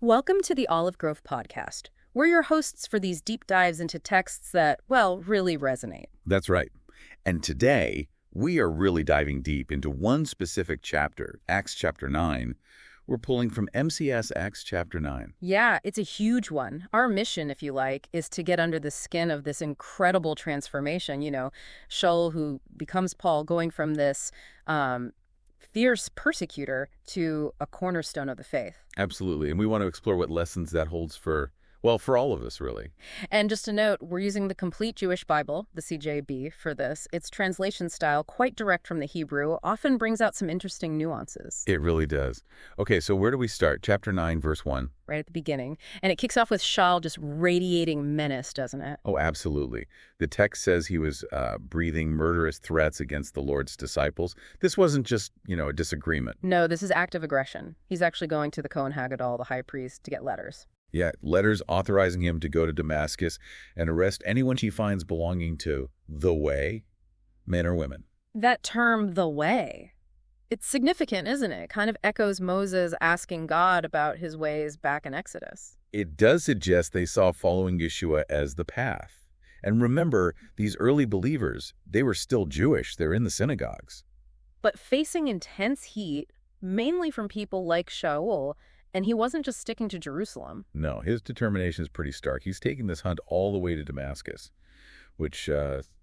Welcome to the Olive Grove podcast. We're your hosts for these deep dives into texts that, well, really resonate. That's right. And today, we are really diving deep into one specific chapter, Acts chapter 9. We're pulling from MCS Acts chapter 9. Yeah, it's a huge one. Our mission, if you like, is to get under the skin of this incredible transformation. Shaul, who becomes Paul, going from this fierce persecutor to a cornerstone of the faith. Absolutely. And we want to explore what lessons that holds for all of us, really. And just a note, we're using the Complete Jewish Bible, the CJB, for this. Its translation style, quite direct from the Hebrew, often brings out some interesting nuances. It really does. Okay, so where do we start? Chapter 9, verse 1. Right at the beginning. And it kicks off with Shaul just radiating menace, doesn't it? Oh, absolutely. The text says he was breathing murderous threats against the Lord's disciples. This wasn't just, a disagreement. No, this is active aggression. He's actually going to the Kohen Hagadol, the high priest, to get letters. Yeah, letters authorizing him to go to Damascus and arrest anyone he finds belonging to the way, men or women. That term, the way, it's significant, isn't it? It kind of echoes Moses asking God about his ways back in Exodus. It does suggest they saw following Yeshua as the path. And remember, these early believers, they were still Jewish. They're in the synagogues. But facing intense heat, mainly from people like Shaul, and he wasn't just sticking to Jerusalem. No, his determination is pretty stark. He's taking this hunt all the way to Damascus, which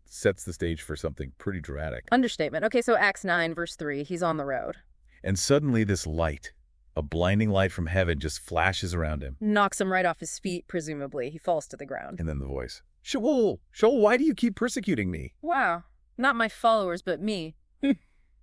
sets the stage for something pretty dramatic. Understatement. Okay, so Acts 9, verse 3, he's on the road. And suddenly this light, a blinding light from heaven, just flashes around him. Knocks him right off his feet, presumably. He falls to the ground. And then the voice, Shaul, why do you keep persecuting me? Wow, not my followers, but me.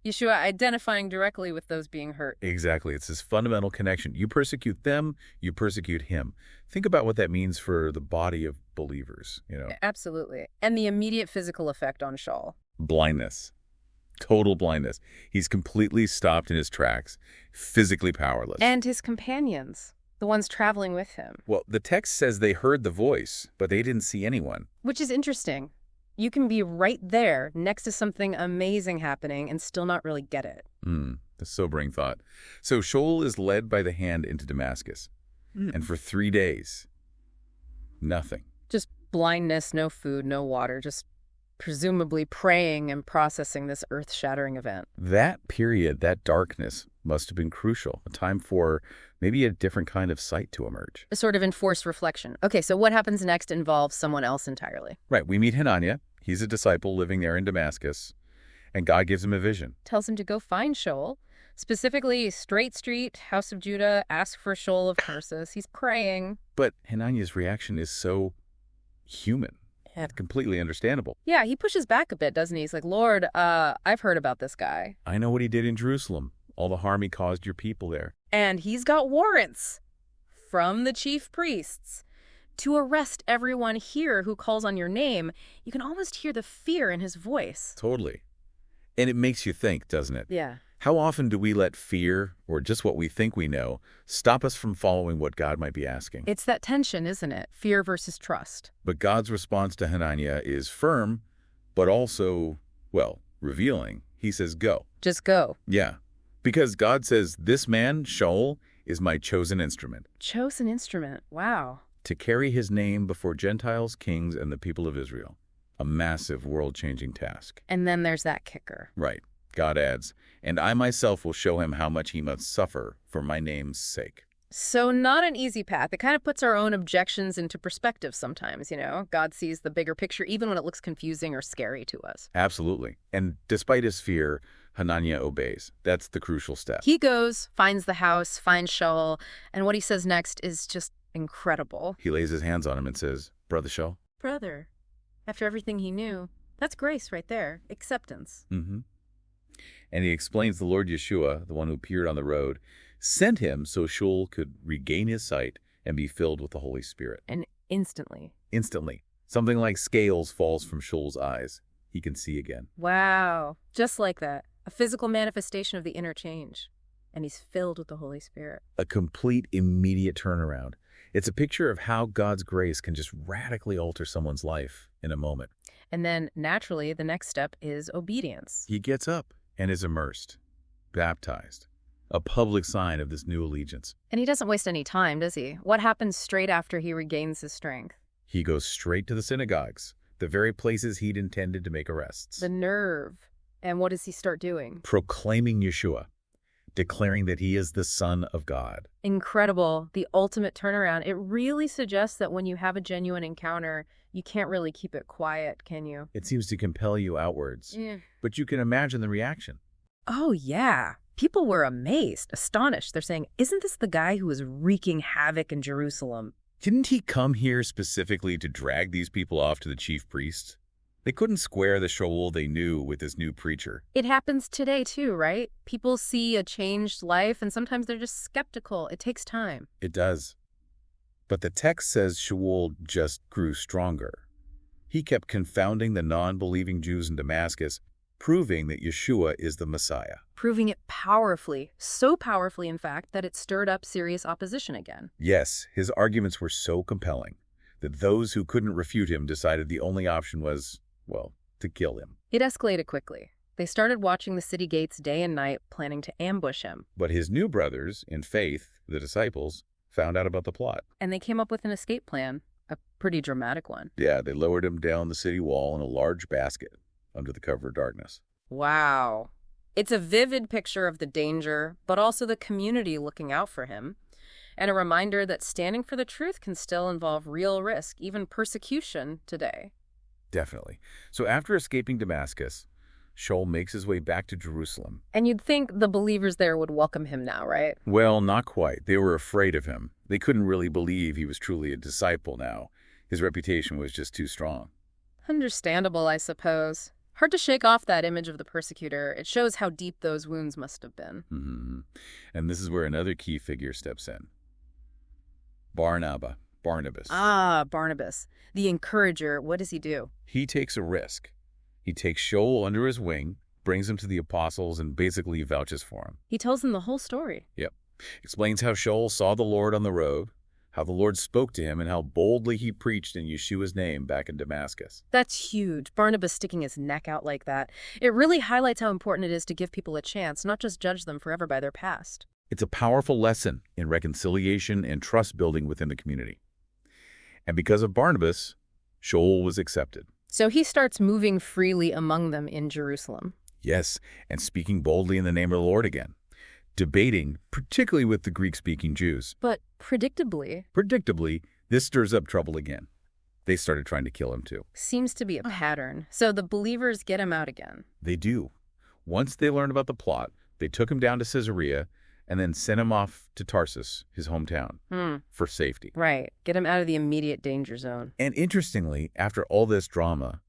Yeshua identifying directly with those being hurt. Exactly. It's this fundamental connection. You persecute them, you persecute him. Think about what that means for the body of believers, Absolutely. And the immediate physical effect on Shaul. Blindness. Total blindness. He's completely stopped in his tracks, physically powerless. And his companions, the ones traveling with him. Well, the text says they heard the voice, but they didn't see anyone. Which is interesting. You can be right there next to something amazing happening and still not really get it. A sobering thought. So Shaul is led by the hand into Damascus. And for 3 days, nothing. Just blindness, no food, no water, just presumably praying and processing this earth-shattering event. That period, that darkness, must have been crucial. A time for maybe a different kind of sight to emerge. A sort of enforced reflection. Okay, so what happens next involves someone else entirely. Right. We meet Hananiah. He's a disciple living there in Damascus, and God gives him a vision. Tells him to go find Shaul, specifically Straight Street, House of Judah, ask for Shaul of Tarsus. He's praying. But Hananiah's reaction is so human. Yeah. Completely understandable. Yeah, he pushes back a bit, doesn't he? He's like, Lord, I've heard about this guy. I know what he did in Jerusalem, all the harm he caused your people there. And he's got warrants from the chief priests to arrest everyone here who calls on your name. You can almost hear the fear in his voice. Totally. And it makes you think, doesn't it? Yeah. How often do we let fear, or just what we think we know, stop us from following what God might be asking? It's that tension, isn't it? Fear versus trust. But God's response to Hananiah is firm, but also, revealing. He says, go. Just go. Yeah. Because God says, this man, Shaul, is my chosen instrument. Chosen instrument. Wow. To carry his name before Gentiles, kings, and the people of Israel. A massive world-changing task. And then there's that kicker. Right. God adds, and I myself will show him how much he must suffer for my name's sake. So not an easy path. It kind of puts our own objections into perspective sometimes, God sees the bigger picture even when it looks confusing or scary to us. Absolutely. And despite his fear, Hananiah obeys. That's the crucial step. He goes, finds the house, finds Shaul, and what he says next is just incredible. He lays his hands on him and says, Brother Shaul. Brother. After everything he knew. That's grace right there. Acceptance. Mm-hmm. And he explains the Lord Yeshua, the one who appeared on the road, sent him so Shaul could regain his sight and be filled with the Holy Spirit. And instantly. Instantly. Something like scales falls from Shaul's eyes. He can see again. Wow. Just like that. A physical manifestation of the inner change. And he's filled with the Holy Spirit. A complete, immediate turnaround. It's a picture of how God's grace can just radically alter someone's life in a moment. And then, naturally, the next step is obedience. He gets up and is immersed, baptized. a public sign of this new allegiance. And he doesn't waste any time, does he? What happens straight after he regains his strength? He goes straight to the synagogues, the very places he'd intended to make arrests. The nerve. And what does he start doing? Proclaiming Yeshua, declaring that he is the Son of God. Incredible. The ultimate turnaround. It really suggests that when you have a genuine encounter, you can't really keep it quiet, can you? It seems to compel you outwards. But you can imagine the reaction. Oh, yeah. People were amazed, astonished. They're saying, isn't this the guy who was wreaking havoc in Jerusalem? Didn't he come here specifically to drag these people off to the chief priest? They couldn't square the Shaul they knew with this new preacher. It happens today too, right? People see a changed life and sometimes they're just skeptical. It takes time. It does. But the text says Shaul just grew stronger. He kept confounding the non-believing Jews in Damascus, proving that Yeshua is the Messiah. Proving it powerfully, so powerfully in fact that it stirred up serious opposition again. Yes, his arguments were so compelling that those who couldn't refute him decided the only option was, well, to kill him. It escalated quickly. They started watching the city gates day and night, planning to ambush him. But his new brothers in faith, the disciples, found out about the plot. And they came up with an escape plan, a pretty dramatic one. Yeah, they lowered him down the city wall in a large basket under the cover of darkness. Wow. It's a vivid picture of the danger, but also the community looking out for him, and a reminder that standing for the truth can still involve real risk, even persecution today. Definitely. So after escaping Damascus, Shaul makes his way back to Jerusalem. And you'd think the believers there would welcome him now, right? Well, not quite. They were afraid of him. They couldn't really believe he was truly a disciple now. His reputation was just too strong. Understandable, I suppose. Hard to shake off that image of the persecutor. It shows how deep those wounds must have been. And this is where another key figure steps in. Barnabas. Ah, Barnabas. The encourager. What does he do? He takes a risk. He takes Shaul under his wing, brings him to the apostles, and basically vouches for him. He tells them the whole story. Yep. Explains how Shaul saw the Lord on the road, how the Lord spoke to him, and how boldly he preached in Yeshua's name back in Damascus. That's huge. Barnabas sticking his neck out like that. It really highlights how important it is to give people a chance, not just judge them forever by their past. It's a powerful lesson in reconciliation and trust building within the community. And because of Barnabas, Shaul was accepted. So he starts moving freely among them in Jerusalem. Yes, and speaking boldly in the name of the Lord again. Debating, particularly with the Greek-speaking Jews. But predictably, this stirs up trouble again. They started trying to kill him too. Seems to be a pattern. So the believers get him out again. They do. Once they learned about the plot, they took him down to Caesarea and then sent him off to Tarsus, his hometown, for safety. Right. Get him out of the immediate danger zone. And interestingly, after all this drama,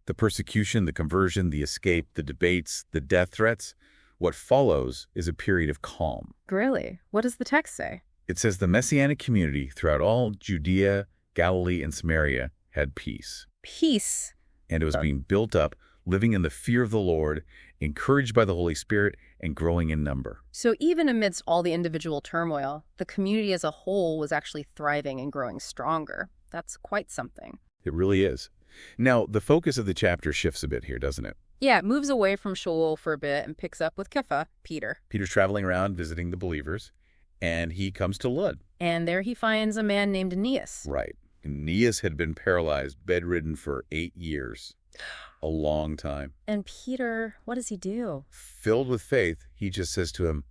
the persecution, the conversion, the escape, the debates, the death threats, what follows is a period of calm. Really? What does the text say? It says the Messianic community throughout all Judea, Galilee, and Samaria had peace. Peace. And it was being built up, living in the fear of the Lord, encouraged by the Holy Spirit, and growing in number. So even amidst all the individual turmoil, the community as a whole was actually thriving and growing stronger. That's quite something. It really is. Now, the focus of the chapter shifts a bit here, doesn't it? Yeah, it moves away from Shaul for a bit and picks up with Kepha, Peter. Peter's traveling around visiting the believers, and he comes to Lud. And there he finds a man named Aeneas. Right. Aeneas had been paralyzed, bedridden for 8 years. A long time. And Peter, what does he do? Filled with faith, he just says to him,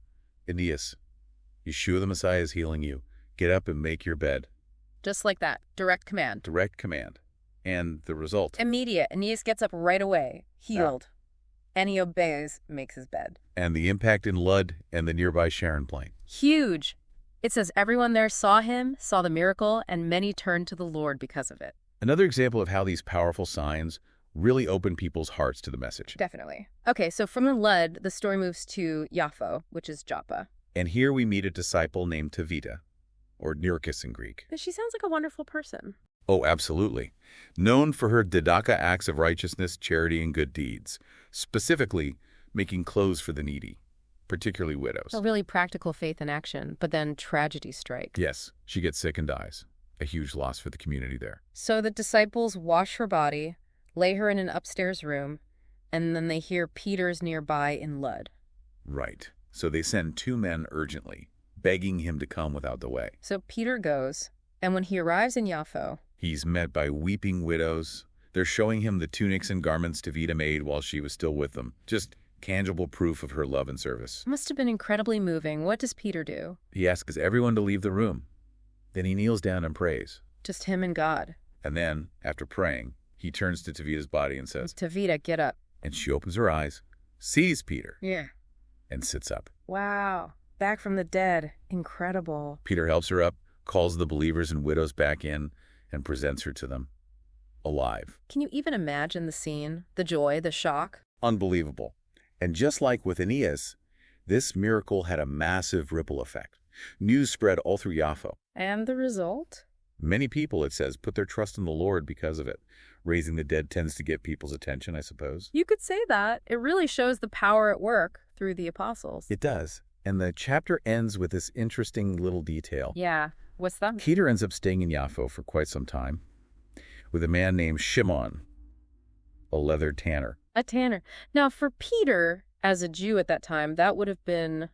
Aeneas, Yeshua the Messiah is healing you. Get up and make your bed. Just like that. Direct command. Direct command. And the result? Immediate. Aeneas gets up right away, healed. And he obeys, makes his bed. And the impact in Lud and the nearby Sharon Plain. Huge. It says everyone there saw him, saw the miracle, and many turned to the Lord because of it. Another example of how these powerful signs really open people's hearts to the message. Definitely. Okay, so from the Lud, the story moves to Yaffo, which is Joppa. And here we meet a disciple named Tavita, or Nirkis in Greek. She sounds like a wonderful person. Oh, absolutely. Known for her Didache acts of righteousness, charity, and good deeds, specifically making clothes for the needy, particularly widows. A really practical faith in action, but then tragedy strikes. Yes, she gets sick and dies. A huge loss for the community there. So the disciples wash her body, lay her in an upstairs room, and then they hear Peter's nearby in Lud. Right. So they send 2 men urgently, begging him to come without delay. So Peter goes, and when he arrives in Yafo, He's met by weeping widows. They're showing him the tunics and garments Tevita made while she was still with them. Just tangible proof of her love and service. it must have been incredibly moving. What does Peter do? He asks everyone to leave the room. Then he kneels down and prays. Just him and God. And then, after praying, he turns to Tevita's body and says, Tevita, get up. and she opens her eyes, sees Peter, Yeah. and sits up. Wow. Back from the dead. Incredible. Peter helps her up, calls the believers and widows back in, and presents her to them, alive. Can you even imagine the scene? The joy, the shock? Unbelievable. And just like with Aeneas, this miracle had a massive ripple effect. News spread all through Yafo. And the result? Many people, it says, put their trust in the Lord because of it. Raising the dead tends to get people's attention, I suppose. You could say that. It really shows the power at work through the apostles. It does. And the chapter ends with this interesting little detail. Yeah. What's that? Peter ends up staying in Yafo for quite some time with a man named Shimon, a leather tanner. A tanner. Now, for Peter, as a Jew at that time, that would have been,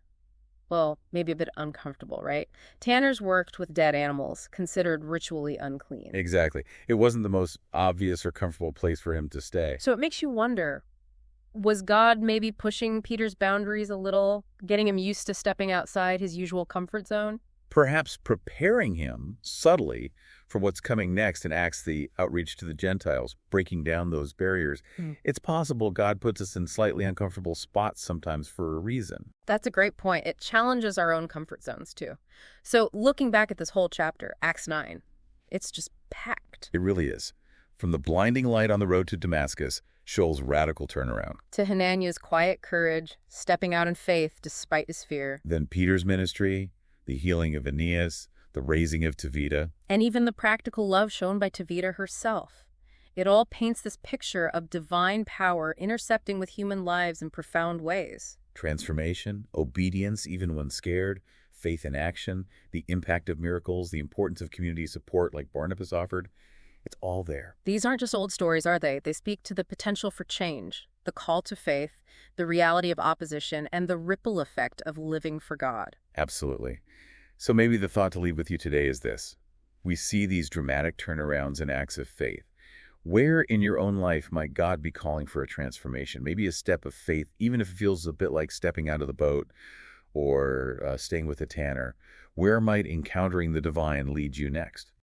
well, maybe a bit uncomfortable, right? Tanners worked with dead animals, considered ritually unclean. Exactly. It wasn't the most obvious or comfortable place for him to stay. So it makes you wonder, was God maybe pushing Peter's boundaries a little, getting him used to stepping outside his usual comfort zone? Perhaps preparing him subtly for what's coming next in Acts, the outreach to the Gentiles, breaking down those barriers. It's possible God puts us in slightly uncomfortable spots sometimes for a reason. That's a great point. It challenges our own comfort zones, too. So looking back at this whole chapter, Acts 9, it's just packed. It really is. From the blinding light on the road to Damascus, Shaul's radical turnaround. To Hananiah's quiet courage, stepping out in faith despite his fear. Then Peter's ministry, the healing of Aeneas, the raising of Tevita. And even the practical love shown by Tevita herself. It all paints this picture of divine power intercepting with human lives in profound ways. Transformation, obedience even when scared, faith in action, the impact of miracles, the importance of community support like Barnabas offered. It's all there. These aren't just old stories, are they? They speak to the potential for change, the call to faith, the reality of opposition, and the ripple effect of living for God. Absolutely. So maybe the thought to leave with you today is this. We see these dramatic turnarounds and acts of faith. Where in your own life might God be calling for a transformation? Maybe a step of faith, even if it feels a bit like stepping out of the boat or staying with a tanner. Where might encountering the divine lead you next?